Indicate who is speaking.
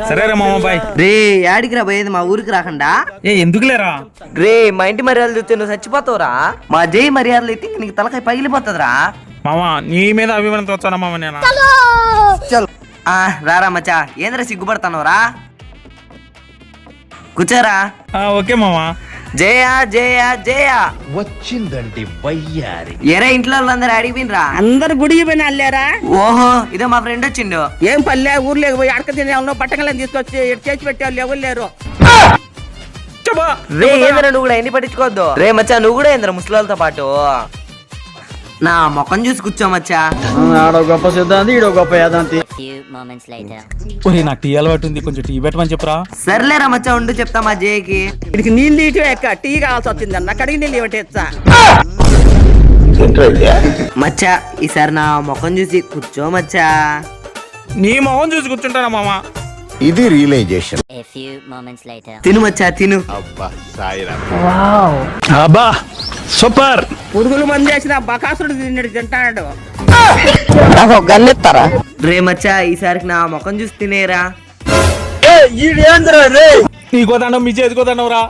Speaker 1: సరేరా మామ బాయ్.
Speaker 2: రే యాడికి రా పోయేది, మా ఊరికి రాకుండా?
Speaker 1: ఎందుకు లేరా?
Speaker 2: రే మా ఇంటి మర్యాదలు చూస్తే నువ్వు చచ్చిపోతావురా. మా జై మర్యాదలు అయితే నీకు తలకాయ పగిలిపోతుందిరా.
Speaker 1: మామ నీ మీద అభిమానంతో వచ్చానా మామ నేను.
Speaker 2: చల్ రారా మచ్చా, ఏంద్రా సిగ్గుపడతానవరా? కూర్చోరా.
Speaker 1: ఓకే మామ.
Speaker 2: జయ జయ జయ
Speaker 3: వచ్చిందండి వయ్యారి.
Speaker 2: ఎరా ఇంట్లో వాళ్ళందరూ అడిగిపోయినరా?
Speaker 4: అందరు గుడి పోయిన అల్లారా.
Speaker 2: ఓహో ఇదో మా ఫ్రెండ్ వచ్చిండు.
Speaker 4: ఏం పల్లె ఊర్లోకి పోయి అడక తినే పట్టకలని తీసుకొచ్చి చేసి పెట్టేవాళ్ళు ఎవరు లేరు.
Speaker 2: రే ఏంద్ర నువ్వు కూడా ఎన్ని పట్టించుకోవద్దు. రే మచ్చా నువ్వు కూడా ఏంద్ర ముసలితో పాటు నా ముఖం చూసి కూర్చో మచ్చా.
Speaker 5: ఆడో గొప్ప సిద్ధాంతి ఈడో గొప్ప యాదాంతి.
Speaker 1: నాకు టీ అలవాటు ఉంది, కొంచెం టీ పెట్టమని చెప్పరా.
Speaker 2: సర్లేరా మచ్చా ఉండు చెప్తా మా జేకి.
Speaker 4: ఇడికి నీళ్ళు ఇటు ఎక్క టీ కావాల్సి వచ్చింది అన్న, కడిగి నీళ్ళు ఇవ్వండి ఎచ్చా.
Speaker 2: మచ్చా ఈసారి నా ముఖం చూసి కూర్చో మచ్చా.
Speaker 1: నీ మొహం చూసి కూర్చుంటానా మామ.
Speaker 3: ఇది రియలైజేషన్.
Speaker 2: తిను మచ్చా తిను.
Speaker 3: అబ్బా సాయిరా.
Speaker 1: అబ్బా సూపర్.
Speaker 4: పురుగులు మంది చేసిన బకాసుడు తిన్నాడు తింటాడు.
Speaker 2: రే మచ్చా ఈసారికి నా ముఖం చూసి తినేరా.
Speaker 1: నీకోదాను మీ చేతికోదాను రా.